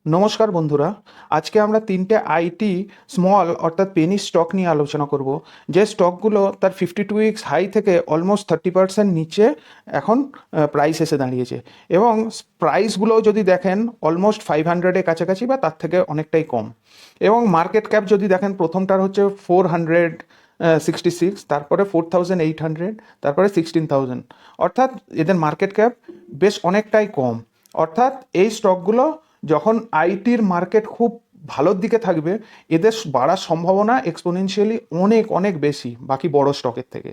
নমস্কার বন্ধুরা, আজকে আমরা তিনটে আইটি স্মল অর্থাৎ পেনি স্টক নিয়ে আলোচনা করব। যে স্টকগুলো তার 52 উইকস হাই থেকে অলমোস্ট 30% নিচে এখন প্রাইস এসে দাঁড়িয়েছে, এবং প্রাইসগুলো যদি দেখেন অলমোস্ট 500-এর কাছাকাছি বা তার থেকে অনেকটাই কম। এবং মার্কেট ক্যাপ যদি দেখেন, প্রথমটার হচ্ছে 466, তারপরে 4800, তারপরে 16,000, অর্থাৎ এদের মার্কেট ক্যাপ বেশ অনেকটাই কম। অর্থাৎ এই স্টকগুলো যখন আইটির মার্কেট খুব ভালোর দিকে থাকবে, এদের বাড়ার সম্ভাবনা এক্সপোনেনশিয়ালি অনেক অনেক বেশি বাকি বড় স্টকের থেকে।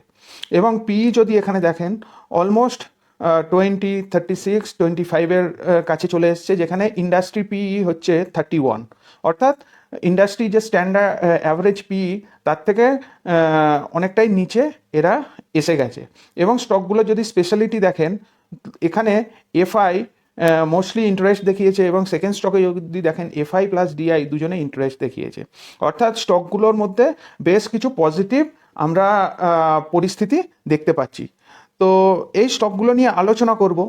এবং পিই যদি এখানে দেখেন, অলমোস্ট 36-25-এর কাছে চলে এসছে, যেখানে ইন্ডাস্ট্রি পিই হচ্ছে 31, অর্থাৎ ইন্ডাস্ট্রি যে স্ট্যান্ডার্ড অ্যাভারেজ পিই তার থেকে অনেকটাই নিচে এরা এসে গেছে। এবং স্টকগুলো যদি স্পেশালিটি দেখেন, এখানে এফআই মোস্টলি ইন্টারেস্ট দেখিয়েছে, এবং সেকেন্ড স্টকে যদি দেখেন এফআই প্লাস ডিআই দুজনে ইন্টারেস্ট দেখিয়েছে। অর্থাৎ স্টকগুলোর মধ্যে বেশ কিছু পজিটিভ আমরা পরিস্থিতি দেখতে পাচ্ছি। তো এই স্টকগুলো নিয়ে আলোচনা করব।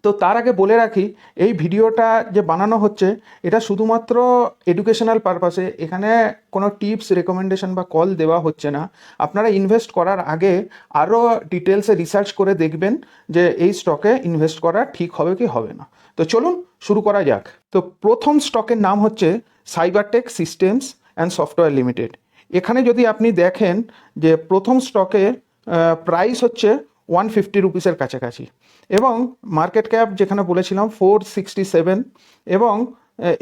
তো তার আগে বলে রাখি, এই ভিডিওটা যে বানানো হচ্ছে এটা শুধুমাত্র এডুকেশনাল পারপাসে, এখানে কোনো টিপস, রেকমেন্ডেশন বা কল দেওয়া হচ্ছে না। আপনারা ইনভেস্ট করার আগে আরও ডিটেলসে রিসার্চ করে দেখবেন যে এই স্টকে ইনভেস্ট করা ঠিক হবে কি হবে না। তো চলুন শুরু করা যাক। তো প্রথম স্টকের নাম হচ্ছে সাইবারটেক সিস্টেমস অ্যান্ড সফটওয়্যার লিমিটেড। এখানে যদি আপনি দেখেন যে প্রথম স্টকের প্রাইস হচ্ছে 150 রুপিসের কাছাকাছি, এবং মার্কেট ক্যাপ যেখানে বলেছিলাম 467, এবং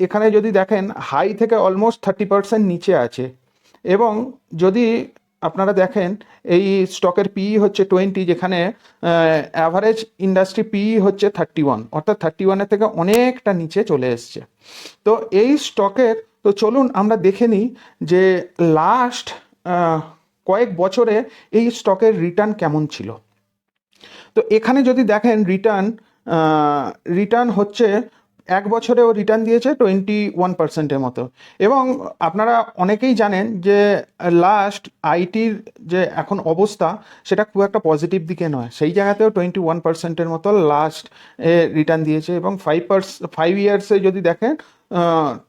এখানে যদি দেখেন হাই থেকে অলমোস্ট 30% নিচে আছে। এবং যদি আপনারা দেখেন এই স্টকের পিই হচ্ছে 20, যেখানে অ্যাভারেজ ইন্ডাস্ট্রি পিই হচ্ছে 31, অর্থাৎ 31-এর থেকে অনেকটা নিচে চলে এসছে। তো এই স্টকের, তো চলুন আমরা দেখে নিই যে লাস্ট কয়েক বছরে এই স্টকের রিটার্ন কেমন ছিল। তো এখানে যদি দেখেন রিটার্ন হচ্ছে এক বছরেও রিটার্ন দিয়েছে 21%-এর মতো। এবং আপনারা অনেকেই জানেন যে লাস্ট আইটির যে এখন অবস্থা সেটা খুব একটা পজিটিভ দিকে নয়, সেই জায়গাতেও 21%-এর মতো লাস্ট রিটার্ন দিয়েছে। এবং 5 ইয়ার্সে যদি দেখেন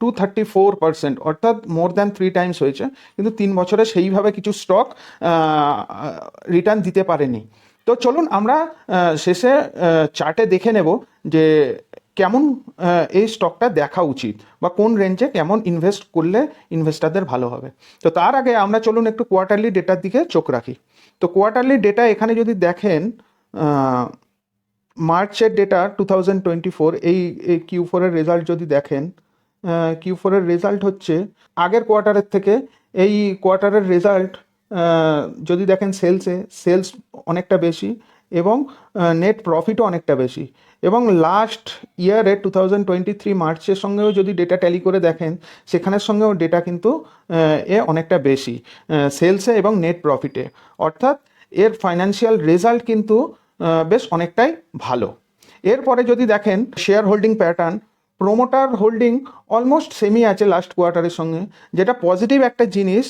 234%, অর্থাৎ মোর দ্যান 3 টাইমস হয়েছে। কিন্তু 3 বছরে সেইভাবে কিছু স্টক রিটার্ন দিতে পারেনি। তো চলুন আমরা শেষে চার্টে দেখে নেব যে কেমন এই স্টকটা দেখা উচিত, বা কোন রেঞ্জে কেমন ইনভেস্ট করলে ইনভেস্টারদের ভালো হবে। তো তার আগে আমরা চলুন একটু কোয়ার্টারলি ডেটার দিকে চোখ রাখি। তো কোয়ার্টারলি ডেটা এখানে যদি দেখেন, মার্চের ডেটা 2024, এই Q4-এর রেজাল্ট যদি দেখেন, Q4-এর রেজাল্ট হচ্ছে আগের কোয়ার্টারের থেকে এই কোয়ার্টারের রেজাল্ট যদি দেখেন, সেলস অনেকটা বেশি, এবং নেট প্রফিটও অনেকটা বেশি। এবং লাস্ট ইয়ারে 2023 মার্চের সঙ্গেও যদি ডেটা ট্যালি করে দেখেন, সেখানের সঙ্গেও ডেটা কিন্তু অনেকটা বেশি সেলসে এবং নেট প্রফিটে। অর্থাৎ এর ফাইন্যান্সিয়াল রেজাল্ট কিন্তু বেশ অনেকটাই ভালো। এরপরে যদি দেখেন share holding pattern, promoter holding almost সেমই আছে লাস্ট কোয়ার্টারের সঙ্গে, যেটা পজিটিভ একটা জিনিস।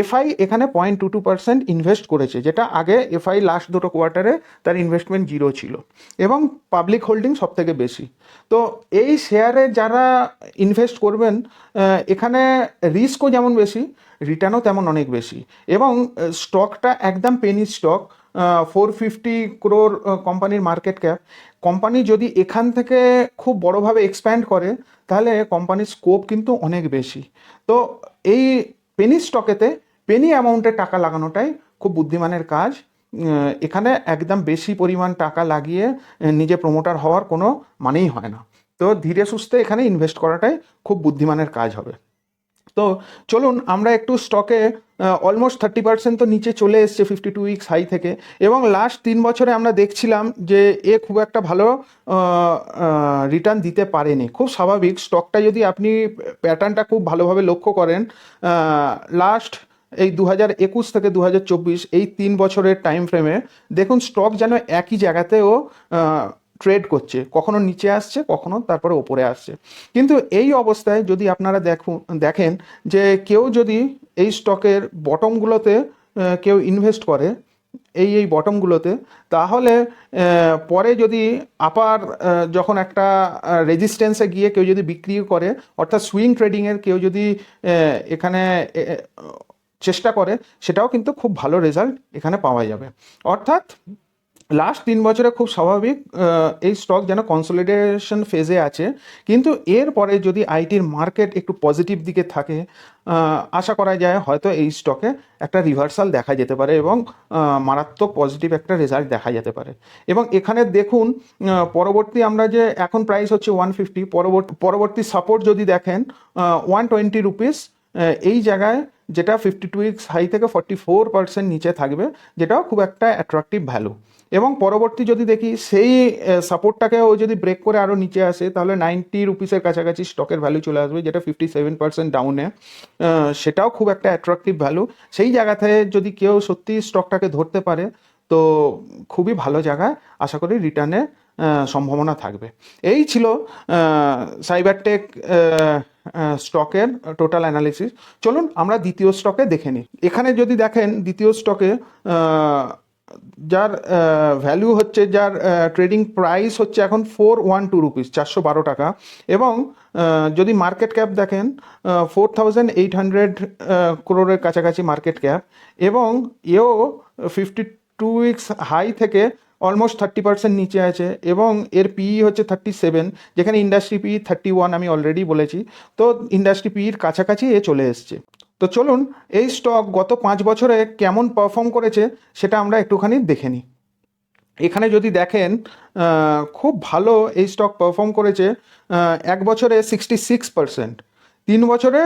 এফআই এখানে 0.22% ইনভেস্ট করেছে, যেটা আগে এফআই লাস্ট দুটো কোয়ার্টারে তার ইনভেস্টমেন্ট 0 ছিল। এবং পাবলিক হোল্ডিং সব থেকে বেশি। তো এই শেয়ারে যারা ইনভেস্ট করবেন, এখানে রিস্কও যেমন বেশি, রিটার্নও তেমন অনেক বেশি। এবং স্টকটা একদম পেনি স্টক, 450 crore কোম্পানির মার্কেট ক্যাপ। কোম্পানি যদি এখান থেকে খুব বড়োভাবে এক্সপ্যান্ড করে, তাহলে কোম্পানির স্কোপ কিন্তু অনেক বেশি। তো এই পেনি স্টকেতে পেনি অ্যামাউন্টের টাকা লাগানোটাই খুব বুদ্ধিমানের কাজ। এখানে একদম বেশি পরিমাণ টাকা লাগিয়ে নিজে প্রমোটার হওয়ার কোনো মানেই হয় না। তো ধীরে সুস্থে এখানে ইনভেস্ট করাটাই খুব বুদ্ধিমানের কাজ হবে। তো চলুন আমরা একটু স্টকে অলমোস্ট 30% তো নিচে চলে এসছে 52 উইকস হাই থেকে। এবং লাস্ট 3 বছরে আমরা দেখছিলাম যে এ খুব একটা ভালো রিটার্ন দিতে পারেনি। খুব স্বাভাবিক, স্টকটা যদি আপনি প্যাটার্নটা খুব ভালোভাবে লক্ষ্য করেন, লাস্ট এই 2021 থেকে 2024 এই 3 বছরের টাইম ফ্রেমে দেখুন স্টক যেন একই জায়গাতেও ট্রেড করছে, কখনো নিচে আসছে, কখনো তারপরে ওপরে আসছে। কিন্তু এই অবস্থায় যদি আপনারা দেখেন যে কেউ যদি এই স্টকের বটমগুলোতে কেউ ইনভেস্ট করে, এই বটমগুলোতে, তাহলে পরে যদি আপার যখন একটা রেজিস্ট্যান্সে গিয়ে কেউ যদি বিক্রি করে, অর্থাৎ সুইং ট্রেডিংয়ের কেউ যদি এখানে চেষ্টা করে, সেটাও কিন্তু খুব ভালো রেজাল্ট এখানে পাওয়া যাবে। অর্থাৎ লাস্ট 3 বছরে খুব স্বাভাবিক এই স্টক যেন কনসলিডেশন ফেজে আছে, কিন্তু এরপরে যদি আইটির মার্কেট একটু পজিটিভ দিকে থাকে, আশা করা যায় হয়তো এই স্টকে একটা রিভার্সাল দেখা যেতে পারে এবং মারাত্মক পজিটিভ একটা রেজাল্ট দেখা যেতে পারে। এবং এখানে দেখুন পরবর্তী আমরা যে এখন প্রাইস হচ্ছে 150, পরবর্তী সাপোর্ট যদি দেখেন 120 রুপিস, এই জায়গায় যেটা 52 উইকস হাই থেকে 44% নিচে থাকবে, যেটাও খুব একটা অ্যাট্রাকটিভ ভ্যালু। এবং পরবর্তী যদি দেখি সেই সাপোর্টটাকেও যদি ব্রেক করে আরও নিচে আসে, তাহলে 90 রুপিসের কাছাকাছি স্টকের ভ্যালু চলে আসবে, যেটা 57% ডাউনে, সেটাও খুব একটা অ্যাট্রাকটিভ ভ্যালু। সেই জায়গা থেকে যদি কেউ সত্যি স্টকটাকে ধরতে পারে, তো খুবই ভালো জায়গায় আশা করি রিটার্নের সম্ভাবনা থাকবে। এই ছিল সাইবারটেক স্টকের টোটাল অ্যানালিসিস। চলুন আমরা দ্বিতীয় স্টকে দেখে নিই। এখানে যদি দেখেন দ্বিতীয় স্টকে যার ভ্যালু হচ্ছে, যার ট্রেডিং প্রাইস হচ্ছে এখন 412 রুপিস, 412 টাকা, এবং যদি মার্কেট ক্যাপ দেখেন 4800 crore কাছাকাছি মার্কেট ক্যাপ, এবং এও 52 উইকস হাই থেকে অলমোস্ট 30% নিচে আছে, এবং এর পিই হচ্ছে 37, যেখানে ইন্ডাস্ট্রি পিই 31 আমি অলরেডি বলেছি। তো ইন্ডাস্ট্রি পিইর কাছাকাছি এ চলে এসছে। তো চলুন এই স্টক গত 5 বছরে কেমন পারফর্ম করেছে সেটা আমরা একটুখানি দেখে নিই। এখানে যদি দেখেন খুব ভালো এই স্টক পারফর্ম করেছে। 1 বছরে 66%, 3 বছরে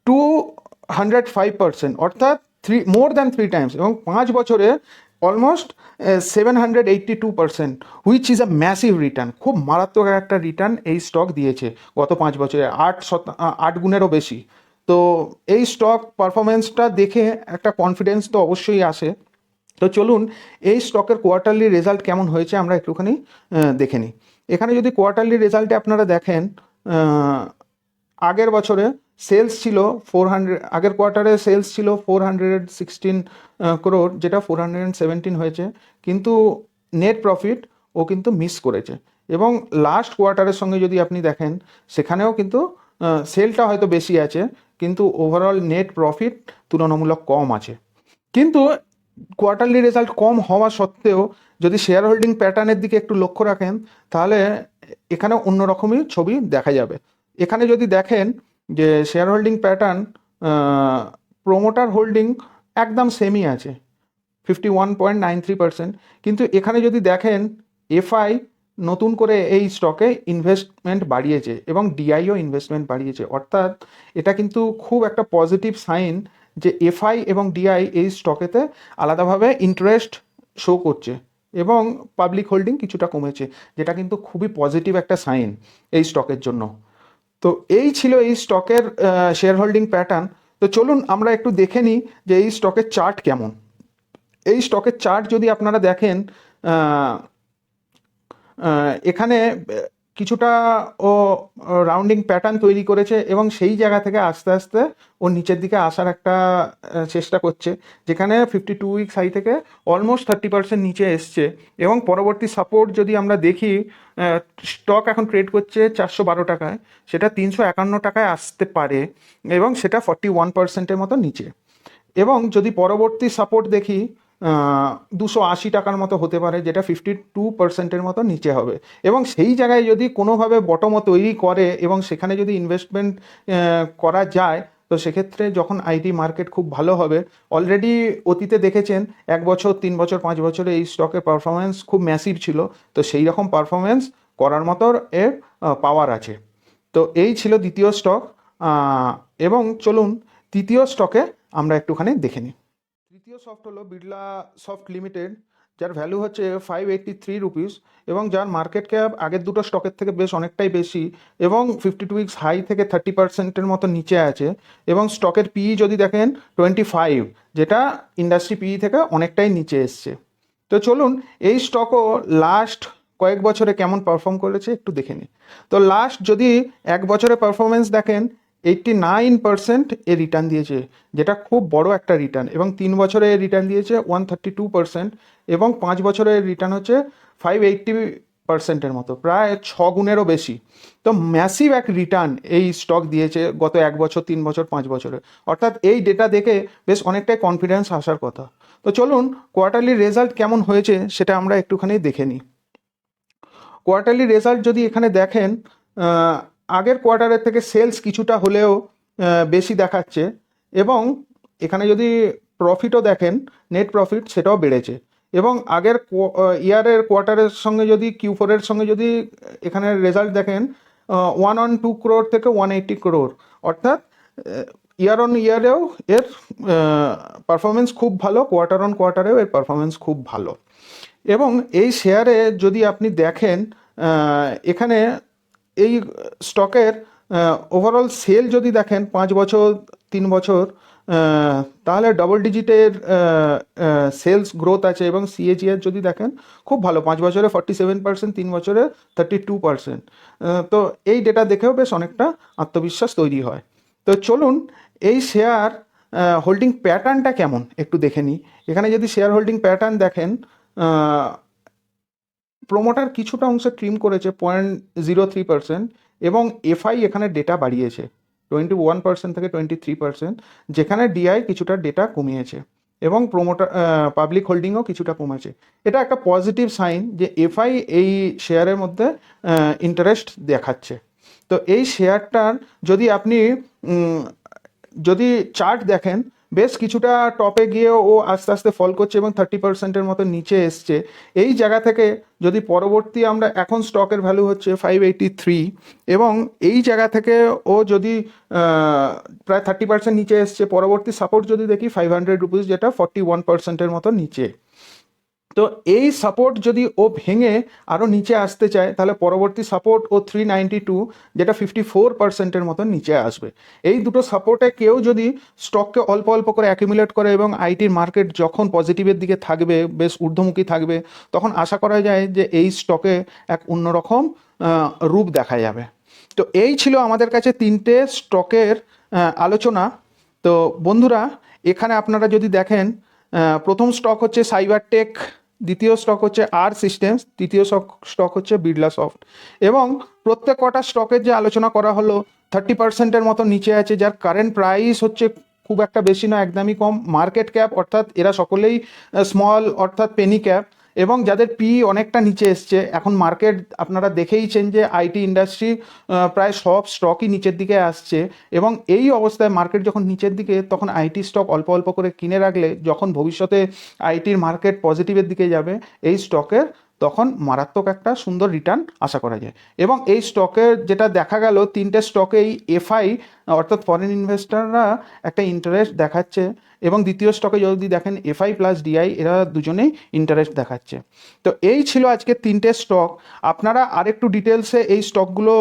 205%, অর্থাৎ মোর দ্যান 3 টাইমস, এবং 5 বছরে almost 782%, which is a massive return. খুব মারাত্মক একটা রিটার্ন এই স্টক দিয়েছে গত 5 বছরে, 8 গুণেরও বেশি। তো এই স্টক পারফরমেন্সটা দেখে একটা কনফিডেন্স তো অবশ্যই আসে। তো চলুন এই স্টকের কোয়ার্টারলি রেজাল্ট কেমন হয়েছে আমরা একটুখানি দেখে নিই। এখানে যদি কোয়ার্টারলি রেজাল্টে আপনারা দেখেন, আগের বছরে সেলস ছিল 400, আগের কোয়ার্টারে সেলস ছিল 416 crore, যেটা 417 হয়েছে, কিন্তু নেট প্রফিট ও কিন্তু মিস করেছে। এবং লাস্ট কোয়ার্টারের সঙ্গে যদি আপনি দেখেন, সেখানেও কিন্তু সেলটা হয়তো বেশি আছে, কিন্তু ওভারঅল নেট প্রফিট তুলনামূলক কম আছে। কিন্তু কোয়ার্টারলি রেজাল্ট কম হওয়া সত্ত্বেও যদি শেয়ার হোল্ডিং প্যাটার্নের দিকে একটু লক্ষ্য রাখেন, তাহলে এখানে অন্যরকমই ছবি দেখা যাবে। এখানে যদি দেখেন যে share holding pattern, promoter holding একদম সেমই আছে 51.93%, কিন্তু এখানে যদি দেখেন এফআই নতুন করে এই স্টকে ইনভেস্টমেন্ট বাড়িয়েছে এবং ডিআইও ইনভেস্টমেন্ট বাড়িয়েছে। অর্থাৎ এটা কিন্তু খুব একটা পজিটিভ সাইন যে এফআই এবং ডিআই এই স্টকেতে আলাদাভাবে ইন্টারেস্ট শো করছে, এবং পাবলিক হোল্ডিং কিছুটা কমেছে, যেটা কিন্তু খুবই পজিটিভ একটা সাইন এই স্টকের জন্য। তো এই ছিল এই স্টকের শেয়ার হোল্ডিং প্যাটার্ন। তো চলুন আমরা একটু দেখে নিই যে এই স্টকের চার্ট কেমন। এই স্টকের চার্ট যদি আপনারা দেখেন, এখানে কিছুটা ও রাউন্ডিং প্যাটার্ন তৈরি করেছে, এবং সেই জায়গা থেকে আস্তে আস্তে ও নিচের দিকে আসার একটা চেষ্টা করছে, যেখানে 52 উইকস হাই থেকে অলমোস্ট 30% নিচে এসছে। এবং পরবর্তী সাপোর্ট যদি আমরা দেখি, স্টক এখন ট্রেড করছে 412 টাকায়, সেটা 351 টাকায় আসতে পারে, এবং সেটা 41%-এর মতো নিচে। এবং যদি পরবর্তী সাপোর্ট দেখি 280 টাকার মতো হতে পারে, যেটা 52%-এর মতো নিচে হবে। এবং সেই জায়গায় যদি কোনোভাবে বটমও তৈরি করে এবং সেখানে যদি ইনভেস্টমেন্ট করা যায়, তো সেক্ষেত্রে যখন আইটি মার্কেট খুব ভালো হবে। অলরেডি অতীতে দেখেছেন 1 বছর, 3 বছর, 5 বছরে এই স্টকের পারফরমেন্স খুব ম্যাসিভ ছিল। তো সেই রকম পারফরমেন্স করার মতো এর পাওয়ার আছে। তো এই ছিল দ্বিতীয় স্টক, এবং চলুন তৃতীয় স্টকে আমরা একটুখানি দেখে নিই। তৃতীয় সফট হলো বিড়লা সফট লিমিটেড, যার ভ্যালু হচ্ছে 583 রুপিস, এবং যার মার্কেট ক্যাপ আগের দুটো স্টকের থেকে বেশ অনেকটাই বেশি, এবং 52 উইকস হাই থেকে 30%-এর মতো নিচে আছে। এবং স্টকের পিই যদি দেখেন 25, যেটা ইন্ডাস্ট্রি পিই থেকে অনেকটাই নিচে এসছে। তো চলুন এই স্টকও লাস্ট কয়েক বছরে কেমন পারফর্ম করেছে একটু দেখে নিই। তো লাস্ট যদি 1 বছরে পারফরমেন্স দেখেন, 89% এ রিটার্ন দিয়েছে, যেটা খুব বড় একটা রিটার্ন। এবং 3 বছরে রিটার্ন দিয়েছে 132%, এবং 5 বছরের রিটার্ন হচ্ছে 580%-এর মতো, প্রায় 6 গুণেরও বেশি। তো ম্যাসিভ এক রিটার্ন এই স্টক দিয়েছে গত 1 বছর, 3 বছর, 5 বছরে। অর্থাৎ এই ডেটা দেখে বেশ অনেকটাই কনফিডেন্স আসার কথা। তো চলুন কোয়ার্টারলি রেজাল্ট কেমন হয়েছে সেটা আমরা একটুখানি দেখে নিই। কোয়ার্টারলি রেজাল্ট যদি এখানে দেখেন, আগের কোয়ার্টারের থেকে সেলস কিছুটা হলেও বেশি দেখাচ্ছে, এবং এখানে যদি প্রফিটও দেখেন, নেট প্রফিট সেটাও বেড়েছে। এবং আগের ইয়ারের কোয়ার্টারের সঙ্গে যদি Q4-এর সঙ্গে যদি এখানে রেজাল্ট দেখেন, 112 crore থেকে 180 crore, অর্থাৎ ইয়ার অন ইয়ারেও এর পারফরমেন্স খুব ভালো, কোয়ার্টার অন কোয়ার্টারেও এর পারফরমেন্স খুব ভালো। এবং এই শেয়ারে যদি আপনি দেখেন, এখানে এই স্টকের ওভারঅল সেল যদি দেখেন 5 বছর, 3 বছর, তাহলে ডবল ডিজিটের সেলস গ্রোথ আছে। এবং CAGR যদি দেখেন খুব ভালো, 5 বছরে 47%, 3 বছরে 32%। তো এই ডেটা দেখেও বেশ অনেকটা আত্মবিশ্বাস তৈরি হয়। তো চলুন এই শেয়ার হোল্ডিং প্যাটার্নটা কেমন একটু দেখে নিই। এখানে যদি শেয়ার হোল্ডিং প্যাটার্ন দেখেন, প্রোমোটার কিছুটা অংশে ট্রিম করেছে 0.03%, এবং এফআই এখানে ডেটা বাড়িয়েছে 21% থেকে 23%, যেখানে ডিআই কিছুটা ডেটা কমিয়েছে, এবং প্রোমোটার পাবলিক হোল্ডিংও কিছুটা কমেছে। এটা একটা পজিটিভ সাইন যে এফআই এই শেয়ারের মধ্যে ইন্টারেস্ট দেখাচ্ছে। তো এই শেয়ারটার যদি আপনি যদি চার্ট দেখেন, বেশ কিছুটা টপে গিয়ে ও আস্তে আস্তে ফল করছে এবং 30%-এর মতো নিচে এসছে। এই জায়গা থেকে যদি পরবর্তী আমরা, এখন স্টকের ভ্যালু হচ্ছে 583, এবং এই জায়গা থেকে ও যদি প্রায় 30% নিচে এসছে, পরবর্তী সাপোর্ট যদি দেখি 500 রুপিস, যেটা 41%-এর মতো নিচে। তো এই সাপোর্ট যদি ও ভেঙে আরও নিচে আসতে চায়, তাহলে পরবর্তী সাপোর্ট ও 392, যেটা 54%-এর মতো নিচে আসবে। এই দুটো সাপোর্টে কেউ যদি স্টককে অল্প অল্প করে অ্যাকুমুলেট করে, এবং আইটির মার্কেট যখন পজিটিভের দিকে থাকবে, বেশ ঊর্ধ্বমুখী থাকবে, তখন আশা করা যায় যে এই স্টকে এক অন্যরকম রূপ দেখা যাবে। তো এই ছিল আমাদের কাছে 3টে স্টকের আলোচনা। তো বন্ধুরা, এখানে আপনারা যদি দেখেন, প্রথম স্টক হচ্ছে সাইবারটেক, দ্বিতীয় স্টক হচ্ছে আর সিস্টেমস, তৃতীয় স্টক হচ্ছে বিড়লা সফট। এবং প্রত্যেক কটা স্টকের যে আলোচনা করা হলো 30%-এর মতো নিচে আছে, যার কারেন্ট প্রাইস হচ্ছে খুব একটা বেশি না, একদমই কম। মার্কেট ক্যাপ, অর্থাৎ এরা সকলেই স্মল, অর্থাৎ পেনি ক্যাপ, এবং যাদের পি অনেকটা নিচে এসছে। এখন মার্কেট আপনারা দেখেইছেন যে আইটি ইন্ডাস্ট্রি প্রায় সব স্টকই নিচের দিকে আসছে, এবং এই অবস্থায় মার্কেট যখন নিচের দিকে, তখন আইটি স্টক অল্প অল্প করে কিনে রাখলে, যখন ভবিষ্যতে আইটির মার্কেট পজিটিভের দিকে যাবে, এই স্টকের তখন মারাত্মক একটা সুন্দর রিটার্ন আশা করা যায়। এবং এই স্টকের যেটা দেখা গেল, 3টে স্টকেই এফআই, অর্থাৎ ফরেন ইনভেস্টররা একটা ইন্টারেস্ট দেখাচ্ছে, এবং দ্বিতীয় স্টকে যদি দেখেন এফআই প্লাস ডিআই, এরা দুজনেই ইন্টারেস্ট দেখাচ্ছে। তো এই ছিল আজকে 3টে স্টক। আপনারা আরেকটু ডিটেলসে এই স্টকগুলো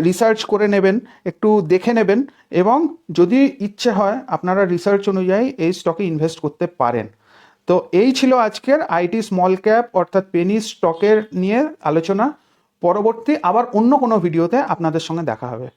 রিসার্চ করে নেবেন, একটু দেখে নেবেন, এবং যদি ইচ্ছে হয় আপনারা রিসার্চ অনুযায়ী এই স্টকে ইনভেস্ট করতে পারেন। তো এই ছিল আজকের আইটি স্মল ক্যাপ, অর্থাৎ পেনি স্টকের নিয়ে আলোচনা। পরবর্তী আবার অন্য কোনো ভিডিওতে আপনাদের সঙ্গে দেখা হবে।